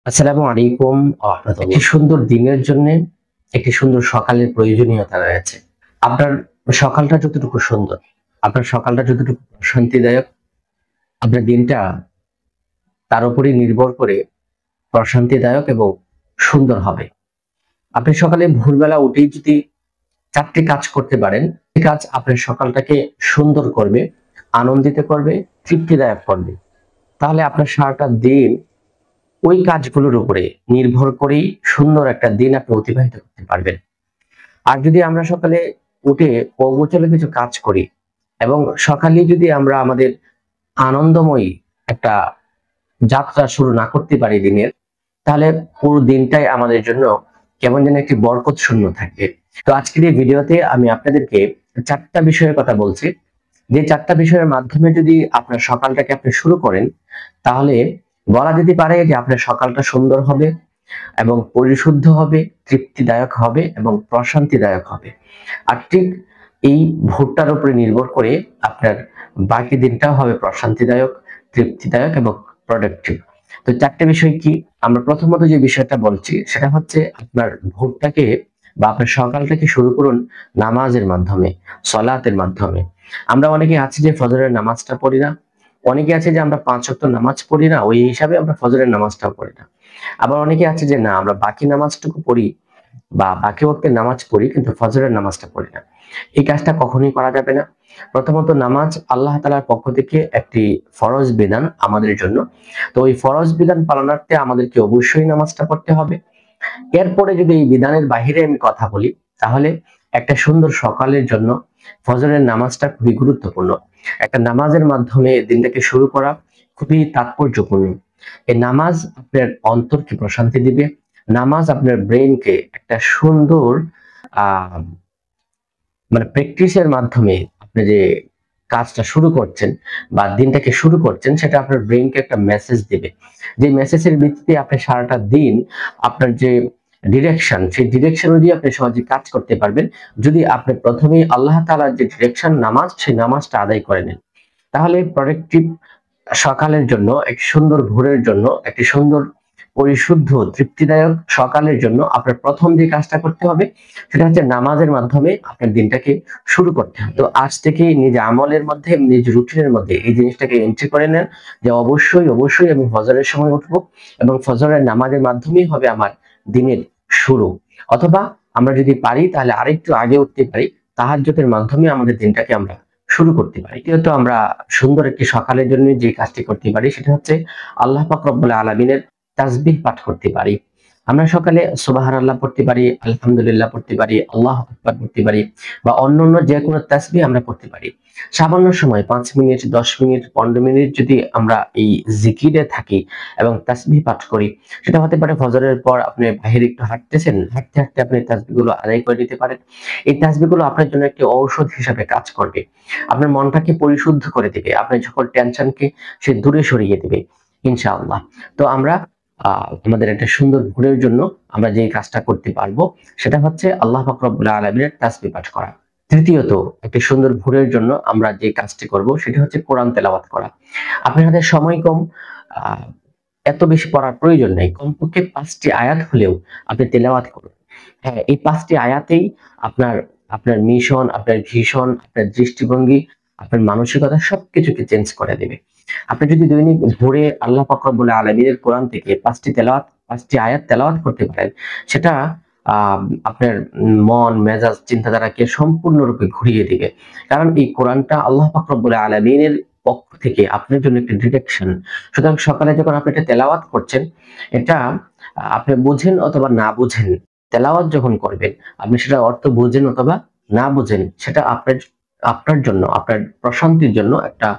আসসালামু আলাইকুম ওয়া রাহমাতুল্লাহ। একটি সুন্দর দিনের জন্য একটি সুন্দর সকালের প্রয়োজনীয়তা রয়েছে। আপনার সকালটা যতটুকু সুন্দর, আপনার সকালটা যতটুকু শান্তিদায়ক, আপনার দিনটা তার উপরই নির্ভর করে প্রশান্তিদায়ক এবং সুন্দর হবে। আপনি সকালে ভোরবেলা উঠেই যদি ৪ টি কাজ করতে পারেন, এই কাজ আপনার সকালটাকে সুন্দর করবে, আনন্দিত করবে, তৃপ্তিদায়ক করবে। তাহলে আপনার সারাটা দিন ওই কাজগুলোর উপরে নির্ভর করেই সুন্দর একটা দিন আপনি অতিবাহিত করতে পারবেন। আর যদি আমরা সকালে উঠে অগোছালো কিছু কাজ করি এবং সকালে যদি আমরা আমাদের আনন্দময়ী একটা যাত্রা শুরু না করতে পারি দিনের, তাহলে পুরো দিনটাই আমাদের জন্য কেমন যেন একটি বরকত শূন্য থাকবে। তো আজকের এই ভিডিওতে আমি আপনাদেরকে ৪ টা বিষয়ের কথা বলছি। যে ৪ টা বিষয়ের মাধ্যমে যদি আপনার সকালটাকে আপনি শুরু করেন, তাহলে বলা যেতে পারে যে আপনার সকালটা সুন্দর হবে এবং পরিশুদ্ধ হবে, তৃপ্তিদায়ক হবে এবং প্রশান্তিদায়ক হবে। আর ঠিক এই ভোরটার উপরে নির্ভর করে আপনার বাকি দিনটাও হবে প্রশান্তিদায়ক, তৃপ্তিদায়ক এবং প্রোডাক্টিভ। তো ৪ টে বিষয় কি? আমরা প্রথমত যে বিষয়টা বলছি সেটা হচ্ছে আপনার ভোরটাকে বা আপনার সকালটাকে শুরু করুন নামাজের মাধ্যমে, সলাতের মাধ্যমে। আমরা অনেকে আছি যে ফজরের নামাজটা পড়ি না। অনেকে আছে যে আমরা ৫ ওয়াক্ত নামাজ পড়ি না, ওই হিসাবে আমরা ফজরের নামাজটাও পড়ি না। আবার অনেকে আছে যে না আমরা বাকি নামাজটুকু পড়ি বা বাকি ওয়াক্তের নামাজ পড়ি কিন্তু ফজরের নামাজটা পড়ি না। এই কাজটা কখনোই করা যাবে না। প্রথমত নামাজ আল্লাহ তাআলার পক্ষ থেকে একটি ফরজ বিধান আমাদের জন্য। তো ওই ফরজ বিধান পালনার্থে আমাদেরকে অবশ্যই নামাজটা পড়তে হবে। এরপরে যদি এই বিধানের বাহিরে আমি কথা বলি, তাহলে একটা সুন্দর সকালের জন্য ফজরের নামাজটা খুবই গুরুত্বপূর্ণ। একটা নামাজের মাধ্যমে দিনটাকে শুরু করা খুবই তাৎপর্যপূর্ণ। এই নামাজ আপনার অন্তরকে প্রশান্তি দিবে। নামাজ আপনার ব্রেইনকে একটা সুন্দর আহ মানে প্র্যাকটিসের মাধ্যমে আপনি যে কাজটা শুরু করছেন বা দিনটাকে শুরু করছেন, সেটা আপনার ব্রেইনকে একটা মেসেজ দিবে। যে মেসেজের ভিত্তিতে আপনি সারাটা দিন আপনার যে ডিরেকশন, সেই ডিরেকশন অনুযায়ী আপনি সহজে কাজ করতে পারবেন। যদি আপনি প্রথমেই আল্লাহ তাআলার যে ডিরেকশন নামাজ, সেই নামাজটা আদায় করে নেন, তাহলে প্রোডাক্টিভ সকালের জন্য, একটি সুন্দর ভোরের জন্য, একটি সুন্দর পরিশুদ্ধ তৃপ্তিদায়ক সকালের জন্য আপনার প্রথম যে কাজটা করতে হবে সেটা হচ্ছে নামাজের মাধ্যমে আপনার দিনটাকে শুরু করতে হবে। তো আজ থেকে নিজ আমলের মধ্যে, নিজ রুটিনের মধ্যে এই জিনিসটাকে এন্ট্রি করে নেন যে অবশ্যই আমি ফজরের সময় উঠবো এবং ফজরের নামাজের মাধ্যমেই হবে আমার দিনের শুরু। অথবা আমরা যদি পারি তাহলে আরেকটু আগে উঠতে পারি, তাহাজ্জুদের মাধ্যমে আমাদের দিনটাকে আমরা শুরু করতে পারি। দ্বিতীয়ত আমরা সুন্দর একটি সকালের জন্য যে কাজটি করতে পারি সেটা হচ্ছে আল্লাহ পাক রব্বুল আলামিনের তাসবিহ পাঠ করতে পারি। আমরা সকালে সুবহানাল্লাহ পড়তে পারি, আলহামদুলিল্লাহ পড়তে পারি, আল্লাহু আকবার পড়তে পারি বা অন্যান্য যে কোনো তাসবিহ আমরা পড়তে পারি। সামান্য সময় ৫ মিনিট, ১০ মিনিট, ১৫ মিনিট যদি আমরা এই জিকিরে থাকি এবং তাসবিহ পাঠ করি, সেটা হতে পারে ফজরের পর আপনি বাহিরে একটু হাঁটতেছেন, হাঁটতে আপনি তাসবিহগুলো আদায় করে নিতে পারেন। এই তাসবিহগুলো আপনার জন্য একটি ঔষধ হিসাবে কাজ করবে। আপনার মনটাকে পরিশুদ্ধ করে দিবে। আপনার সকল টেনশনকে সে দূরে সরিয়ে দিবে ইনশাআল্লাহ। তো আমরা আমাদের একটা সুন্দর ভোরের জন্য আমরা যে কাজটা করতে পারবো সেটা হচ্ছে আল্লাহ পাক রব্বুল আলামিনের তাসবিহ পাঠ করা। তৃতীয়ত একটি সুন্দর ভোরের জন্য আমরা যে কাজটি করব সেটা হচ্ছে কোরআন তেলাওয়াত করা। আপনার হাতে সময় কম, আহ এত বেশি পড়ার প্রয়োজন নেই। কমপক্ষে ৫ টি আয়াত হলেও আপনি তেলাওয়াত করুন। হ্যাঁ, এই ৫ টি আয়াতেই আপনার আপনার মিশন, আপনার ভিশন, আপনার দৃষ্টিভঙ্গি, আপনার মানসিকতা সবকিছুকে চেঞ্জ করে দেবে। আপনি যদি দৈনিক ভোরে আল্লাহ পাক রব্বুল আলামিনের কোরআন থেকে ৫ টি আয়াত তেলাওয়াত করতে পারেন, সেটা আপনার মন, মেজাজ, চিন্তাধারাকে সম্পূর্ণরূপে ঘুরিয়ে দিবে। কারণ এই কোরআনটা আল্লাহ পাক রব্বুল আলামিনের পক্ষ থেকে আপনার জন্য একটা ডিরেকশন। সুতরাং সকালে যখন আপনি এটা তেলাওয়াত করছেন, এটা আপনি বুঝেন অথবা না বুঝেন, তেলাওয়াত যখন করবেন, আপনি সেটার অর্থ বুঝেন অথবা না বুঝেন, সেটা আপনার জন্য, আপনার প্রশান্তির জন্য একটা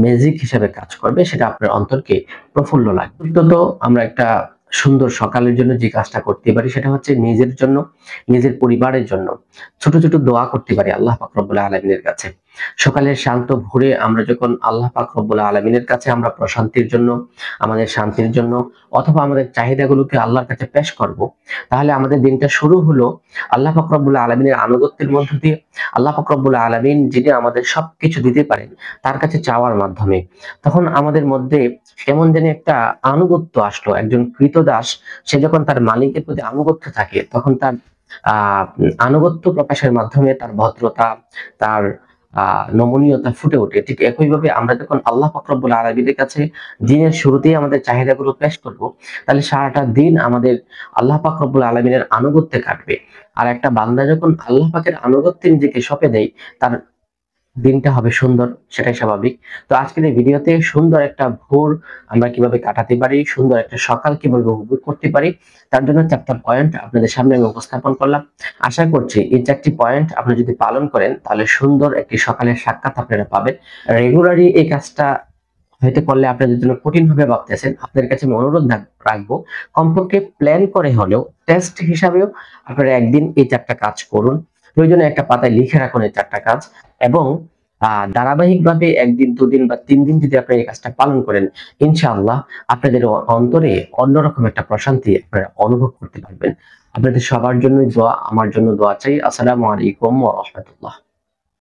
ম্যাজিক হিসেবে কাজ করবে। সেটা আপনার অন্তরকে প্রফুল্ল লাগবে। অন্তত আমরা একটা সুন্দর সকালের জন্য যে কাজটা করতে পারি সেটা হচ্ছে নিজের জন্য, নিজের পরিবারের জন্য ছোট দোয়া করতে পারি আল্লাহ পাক রব্বুল আলামিনের কাছে। সকালের শান্ত ভোরে আমরা যখন আল্লাহ পাক রব্বুল আলামিনের কাছে আমরা প্রশান্তির জন্য, আমাদের শান্তির জন্য অথবা আমাদের চাহিদাগুলোকে আল্লাহর কাছে পেশ করব, তাহলে আমাদের দিনটা শুরু হলো আল্লাহ পাক রব্বুল আলামিনের আনুগত্যের মধ্য দিয়ে। আল্লাহ পাক রব্বুল আলামিন যিনি আমাদের সবকিছু দিতে পারেন তার কাছে চাওয়ার মাধ্যমে। তখন আমাদের মধ্যে কেমন যেন একটা আনুগত্য আসলো। একজন কৃতদাস সে যখন তার মালিকের প্রতি আনুগত্য থাকে তখন তার আনুগত্য প্রকাশের মাধ্যমে তার ভদ্রতা, তার নমনীয়তা ফুটে ওঠে। ঠিক একইভাবে আমরা যখন আল্লাহ পাক রব্বুল আলামিনের কাছে দিনের শুরুতেই আমাদের চাহিদাগুলো পেশ করব, তাহলে সারাটা দিন আমাদের আল্লাহ পাক রব্বুল আলামিনের আনুগত্যে কাটবে। আর একটা বান্দা যখন আল্লাহ পাকের আনুগত্যে নিজেকে সঁপে দেয়, তার দিনটা হবে সুন্দর, সেটাই স্বাভাবিক। তো আজকের এই ভিডিওতে সুন্দর একটা ভোর আমরা কিভাবে কাটাতে পারি, সুন্দর একটা সকাল কিভাবে উপভোগ করতে পারি, তার জন্য 4টা পয়েন্ট আপনাদের সামনে আমি উপস্থাপন করলাম। আশা করছি এই 4টি পয়েন্ট আপনি যদি পালন করেন তাহলে সুন্দর একটি সকালের সাক্ষাৎ আপনারা পাবেন। রেগুলারলি এই কাজটা হয়তো করলে আপনাদের জন্য কঠিন হবে ভাবতেছেন, আপনাদের কাছে আমি অনুরোধ রাখবো কমপক্ষে প্ল্যান করে হলেও টেস্ট হিসাবেও আপনারা একদিন এই 4টা কাজ করুন। প্রয়োজনে একটা পাতায় লিখে রাখুন এই 4টা কাজ, এবং ধারাবাহিকভাবে 1 দিন 2 দিন বা 3 দিন যদি আপনি এই কাজটা পালন করেন, ইনশাআল্লাহ আপনাদের অন্তরে অন্যরকম একটা প্রশান্তি আপনারা অনুভব করতে পারবেন। আপনাদের সবার জন্য দোয়া, আমার জন্য দোয়া চাই। আসসালামু আলাইকুম ওয়া রাহমাতুল্লাহ।